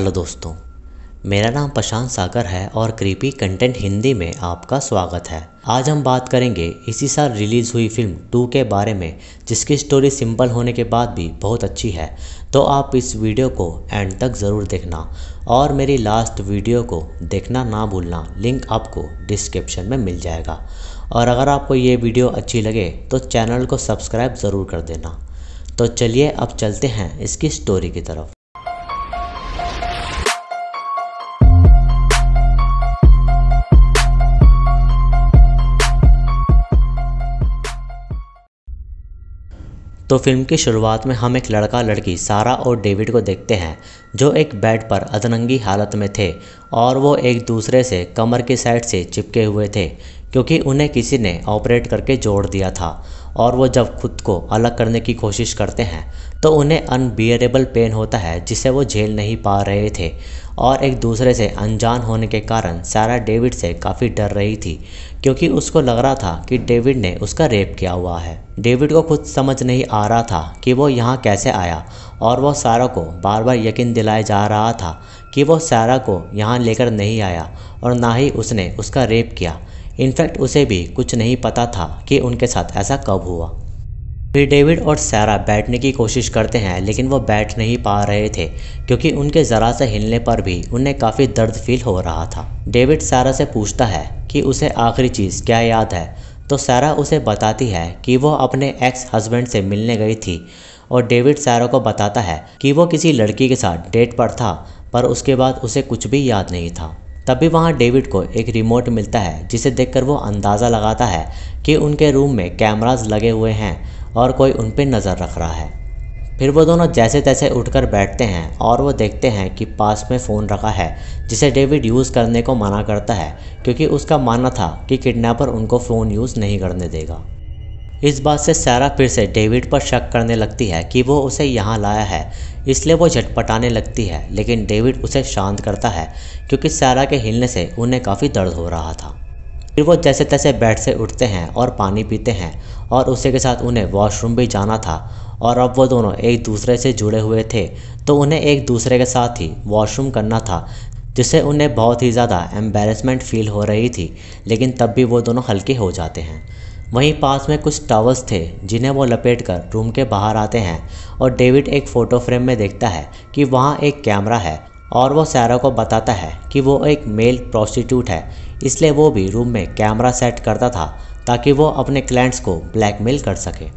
Hello दोस्तों, मेरा नाम प्रशांत सागर है और क्रीपी कंटेंट हिंदी में आपका स्वागत है। आज हम बात करेंगे इसी साल रिलीज़ हुई फिल्म 2 के बारे में, जिसकी स्टोरी सिंपल होने के बाद भी बहुत अच्छी है। तो आप इस वीडियो को एंड तक ज़रूर देखना और मेरी लास्ट वीडियो को देखना ना भूलना, लिंक आपको डिस्क्रिप्शन में मिल जाएगा। और अगर आपको ये वीडियो अच्छी लगे तो चैनल को सब्सक्राइब ज़रूर कर देना। तो चलिए अब चलते हैं इसकी स्टोरी की तरफ। तो फिल्म की शुरुआत में हम एक लड़का लड़की सारा और डेविड को देखते हैं, जो एक बेड पर अधनंगी हालत में थे और वो एक दूसरे से कमर की साइड से चिपके हुए थे, क्योंकि उन्हें किसी ने ऑपरेट करके जोड़ दिया था। और वो जब खुद को अलग करने की कोशिश करते हैं तो उन्हें अनबियरेबल पेन होता है, जिसे वो झेल नहीं पा रहे थे। और एक दूसरे से अनजान होने के कारण सारा डेविड से काफ़ी डर रही थी, क्योंकि उसको लग रहा था कि डेविड ने उसका रेप किया हुआ है। डेविड को खुद समझ नहीं आ रहा था कि वो यहाँ कैसे आया, और वो सारा को बार बार यकीन दिलाए जा रहा था कि वो सारा को यहाँ लेकर नहीं आया और ना ही उसने उसका रेप किया। इनफैक्ट उसे भी कुछ नहीं पता था कि उनके साथ ऐसा कब हुआ। फिर डेविड और सारा बैठने की कोशिश करते हैं, लेकिन वो बैठ नहीं पा रहे थे, क्योंकि उनके ज़रा से हिलने पर भी उन्हें काफ़ी दर्द फील हो रहा था। डेविड सारा से पूछता है कि उसे आखिरी चीज़ क्या याद है, तो सारा उसे बताती है कि वो अपने एक्स हस्बैंड से मिलने गई थी। और डेविड सारा को बताता है कि वो किसी लड़की के साथ डेट पर था, पर उसके बाद उसे कुछ भी याद नहीं था। तभी वहाँ डेविड को एक रिमोट मिलता है, जिसे देखकर वो अंदाज़ा लगाता है कि उनके रूम में कैमरास लगे हुए हैं और कोई उन पर नज़र रख रहा है। फिर वो दोनों जैसे तैसे उठकर बैठते हैं और वो देखते हैं कि पास में फ़ोन रखा है, जिसे डेविड यूज़ करने को मना करता है, क्योंकि उसका मानना था कि किडनैपर उनको फ़ोन यूज़ नहीं करने देगा। इस बात से सारा फिर से डेविड पर शक करने लगती है कि वो उसे यहाँ लाया है, इसलिए वो झटपटाने लगती है। लेकिन डेविड उसे शांत करता है, क्योंकि सारा के हिलने से उन्हें काफ़ी दर्द हो रहा था। फिर वो जैसे तैसे बेड से उठते हैं और पानी पीते हैं, और उसी के साथ उन्हें वॉशरूम भी जाना था। और अब वो दोनों एक दूसरे से जुड़े हुए थे, तो उन्हें एक दूसरे के साथ ही वॉशरूम करना था, जिससे उन्हें बहुत ही ज़्यादा एम्बैरेसमेंट फील हो रही थी। लेकिन तब भी वो दोनों हल्के हो जाते हैं। वहीं पास में कुछ टॉवल्स थे, जिन्हें वो लपेटकर रूम के बाहर आते हैं। और डेविड एक फ़ोटो फ्रेम में देखता है कि वहाँ एक कैमरा है, और वो सारा को बताता है कि वो एक मेल प्रोस्टिट्यूट है, इसलिए वो भी रूम में कैमरा सेट करता था ताकि वो अपने क्लाइंट्स को ब्लैकमेल कर सके।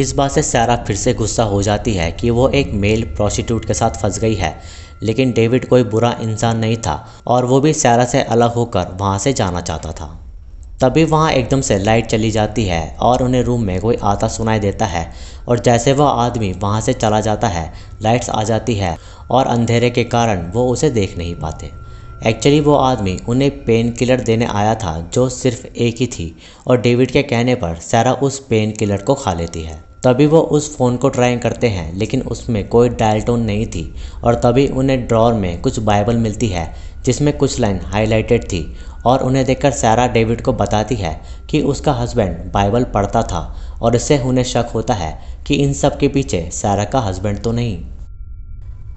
इस बात से सारा फिर से गुस्सा हो जाती है कि वो एक मेल प्रोस्टिट्यूट के साथ फंस गई है। लेकिन डेविड कोई बुरा इंसान नहीं था, और वो भी सारा से अलग होकर वहाँ से जाना चाहता था। तभी वहाँ एकदम से लाइट चली जाती है और उन्हें रूम में कोई आता सुनाई देता है। और जैसे वह आदमी वहाँ से चला जाता है, लाइट्स आ जाती है और अंधेरे के कारण वो उसे देख नहीं पाते। एक्चुअली वो आदमी उन्हें पेन किलर देने आया था, जो सिर्फ एक ही थी, और डेविड के कहने पर सारा उस पेन किलर को खा लेती है। तभी वो उस फ़ोन को ट्राई करते हैं, लेकिन उसमें कोई डायल टोन नहीं थी। और तभी उन्हें ड्रॉर में कुछ बाइबल मिलती है, जिसमें कुछ लाइन हाईलाइटेड थी। और उन्हें देखकर सारा डेविड को बताती है कि उसका हस्बैंड बाइबल पढ़ता था, और इससे उन्हें शक होता है कि इन सब के पीछे सारा का हस्बैंड तो नहीं।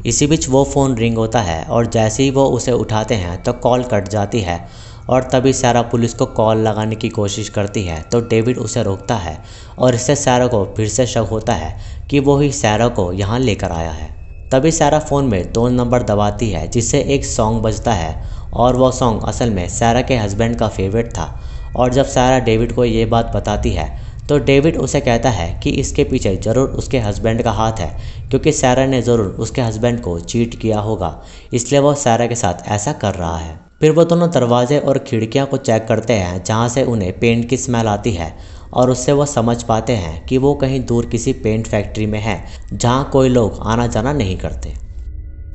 इसी बीच वो फ़ोन रिंग होता है, और जैसे ही वो उसे उठाते हैं तो कॉल कट जाती है। और तभी सारा पुलिस को कॉल लगाने की कोशिश करती है, तो डेविड उसे रोकता है, और इससे सारा को फिर से शक होता है कि वो ही सारा को यहाँ लेकर आया है। तभी सारा फ़ोन में 2 नंबर दबाती है, जिससे एक सॉन्ग बजता है, और वो सॉन्ग असल में सारा के हस्बैंड का फेवरेट था। और जब सारा डेविड को ये बात बताती है, तो डेविड उसे कहता है कि इसके पीछे ज़रूर उसके हस्बैंड का हाथ है, क्योंकि सारा ने ज़रूर उसके हस्बैंड को चीट किया होगा, इसलिए वो सारा के साथ ऐसा कर रहा है। फिर वो दोनों दरवाजे और खिड़कियाँ को चेक करते हैं, जहाँ से उन्हें पेंट की स्मेल आती है। और उससे वो समझ पाते हैं कि वो कहीं दूर किसी पेंट फैक्ट्री में है, जहाँ कोई लोग आना जाना नहीं करते।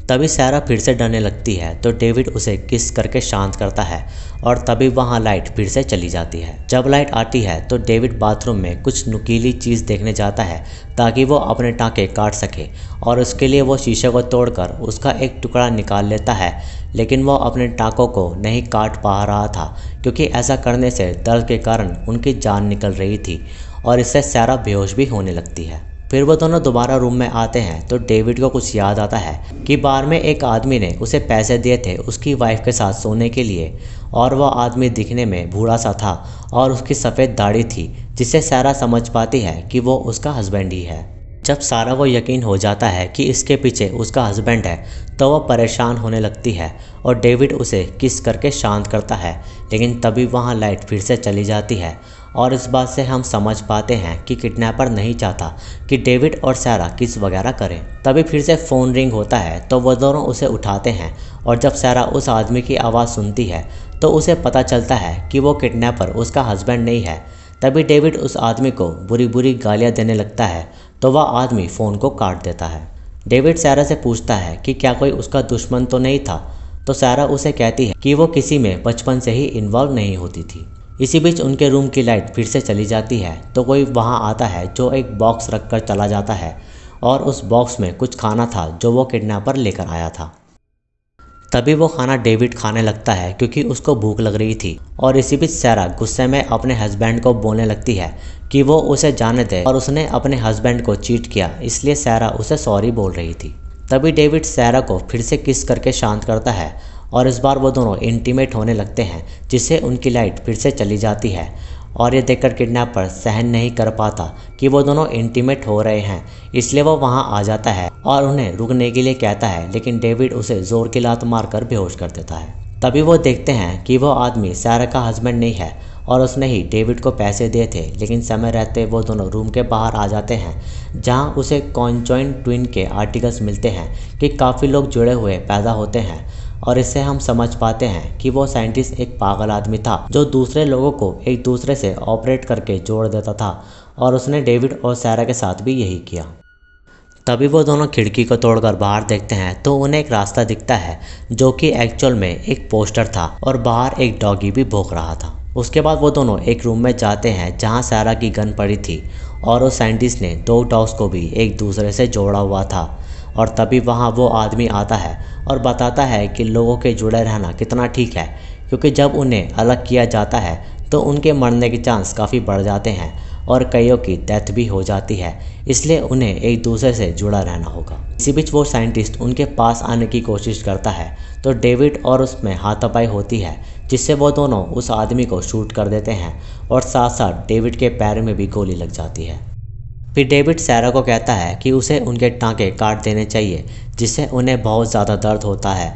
तभी सारा फिर से डरने लगती है, तो डेविड उसे किस करके शांत करता है, और तभी वहाँ लाइट फिर से चली जाती है। जब लाइट आती है तो डेविड बाथरूम में कुछ नुकीली चीज़ देखने जाता है, ताकि वो अपने टाँके काट सके। और उसके लिए वो शीशे को तोड़कर उसका एक टुकड़ा निकाल लेता है, लेकिन वो अपने टाँकों को नहीं काट पा रहा था, क्योंकि ऐसा करने से दर्द के कारण उनकी जान निकल रही थी, और इससे सारा बेहोश भी होने लगती है। फिर वो दोनों दोबारा रूम में आते हैं तो डेविड को कुछ याद आता है कि बार में एक आदमी ने उसे पैसे दिए थे उसकी वाइफ के साथ सोने के लिए, और वह आदमी दिखने में बूढ़ा सा था और उसकी सफ़ेद दाढ़ी थी, जिससे सारा समझ पाती है कि वो उसका हस्बैंड ही है। जब सारा को यकीन हो जाता है कि इसके पीछे उसका हस्बैंड है तो वह परेशान होने लगती है और डेविड उसे किस करके शांत करता है, लेकिन तभी वहाँ लाइट फिर से चली जाती है और इस बात से हम समझ पाते हैं कि किडनैपर नहीं चाहता कि डेविड और सारा किस वगैरह करें। तभी फिर से फ़ोन रिंग होता है तो वह दोनों उसे उठाते हैं और जब सारा उस आदमी की आवाज़ सुनती है तो उसे पता चलता है कि वो किडनैपर उसका हस्बैंड नहीं है। तभी डेविड उस आदमी को बुरी बुरी गालियाँ देने लगता है तो वह आदमी फ़ोन को काट देता है। डेविड सारा से पूछता है कि क्या कोई उसका दुश्मन तो नहीं था, तो सारा उसे कहती है कि वो किसी में बचपन से ही इन्वॉल्व नहीं होती थी। इसी बीच उनके रूम की लाइट फिर से चली जाती है तो कोई वहाँ आता है जो एक बॉक्स रख कर चला जाता है और उस बॉक्स में कुछ खाना था जो वो किडनैपर लेकर आया था। तभी वो खाना डेविड खाने लगता है क्योंकि उसको भूख लग रही थी, और इसी बीच सारा गुस्से में अपने हस्बैंड को बोलने लगती है कि वो उसे जाने दे और उसने अपने हस्बैंड को चीट किया, इसलिए सारा उसे सॉरी बोल रही थी। तभी डेविड सारा को फिर से किस करके शांत करता है और इस बार वो दोनों इंटीमेट होने लगते हैं, जिससे उनकी लाइट फिर से चली जाती है और ये देखकर किडनैपर सहन नहीं कर पाता कि वो दोनों इंटीमेट हो रहे हैं, इसलिए वो वहाँ आ जाता है और उन्हें रुकने के लिए कहता है, लेकिन डेविड उसे ज़ोर की लात मारकर बेहोश कर देता है। तभी वो देखते हैं कि वो आदमी सारा का हस्बैंड नहीं है और उसने ही डेविड को पैसे दिए थे, लेकिन समय रहते वो दोनों रूम के बाहर आ जाते हैं जहाँ उसे कॉन्जॉइंट ट्विन के आर्टिकल्स मिलते हैं कि काफ़ी लोग जुड़े हुए पैदा होते हैं, और इससे हम समझ पाते हैं कि वो साइंटिस्ट एक पागल आदमी था जो दूसरे लोगों को एक दूसरे से ऑपरेट करके जोड़ देता था, और उसने डेविड और सारा के साथ भी यही किया। तभी वो दोनों खिड़की को तोड़कर बाहर देखते हैं तो उन्हें एक रास्ता दिखता है जो कि एक्चुअल में एक पोस्टर था और बाहर एक डॉगी भी भौंक रहा था। उसके बाद वो दोनों एक रूम में जाते हैं जहाँ सारा की गन पड़ी थी और उस साइंटिस्ट ने दो डॉग्स को भी एक दूसरे से जोड़ा हुआ था, और तभी वहाँ वो आदमी आता है और बताता है कि लोगों के जुड़े रहना कितना ठीक है, क्योंकि जब उन्हें अलग किया जाता है तो उनके मरने के चांस काफ़ी बढ़ जाते हैं और कईयों की डेथ भी हो जाती है, इसलिए उन्हें एक दूसरे से जुड़ा रहना होगा। इसी बीच वो साइंटिस्ट उनके पास आने की कोशिश करता है तो डेविड और उसमें हाथापाई होती है, जिससे वो दोनों उस आदमी को शूट कर देते हैं और साथ साथ डेविड के पैर में भी गोली लग जाती है। फिर डेविड सारा को कहता है कि उसे उनके टाँके काट देने चाहिए, जिससे उन्हें बहुत ज़्यादा दर्द होता है,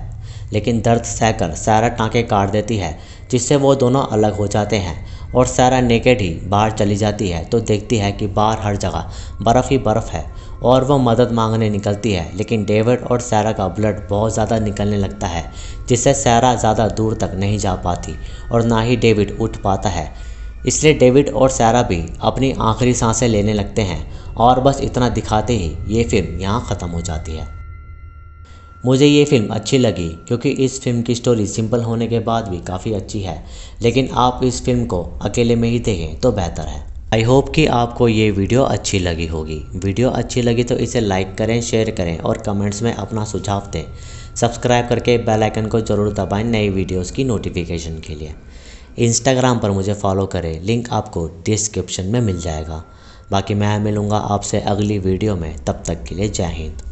लेकिन दर्द सहकर सारा टाँके काट देती है, जिससे वो दोनों अलग हो जाते हैं और सारा नेकेड ही बाहर चली जाती है तो देखती है कि बाहर हर जगह बर्फ़ ही बर्फ़ है और वह मदद मांगने निकलती है, लेकिन डेविड और सारा का ब्लड बहुत ज़्यादा निकलने लगता है, जिससे सारा ज़्यादा दूर तक नहीं जा पाती और ना ही डेविड उठ पाता है। इसलिए डेविड और सारा भी अपनी आखिरी सांसें लेने लगते हैं और बस इतना दिखाते ही ये फिल्म यहाँ ख़त्म हो जाती है। मुझे ये फ़िल्म अच्छी लगी क्योंकि इस फिल्म की स्टोरी सिंपल होने के बाद भी काफ़ी अच्छी है, लेकिन आप इस फिल्म को अकेले में ही देखें तो बेहतर है। आई होप कि आपको ये वीडियो अच्छी लगी होगी। वीडियो अच्छी लगी तो इसे लाइक करें, शेयर करें और कमेंट्स में अपना सुझाव दें। सब्सक्राइब करके बेल आइकन को ज़रूर दबाएं नई वीडियोज़ की नोटिफिकेशन के लिए। इंस्टाग्राम पर मुझे फॉलो करें, लिंक आपको डिस्क्रिप्शन में मिल जाएगा। बाकी मैं मिलूँगा आपसे अगली वीडियो में, तब तक के लिए जय हिंद।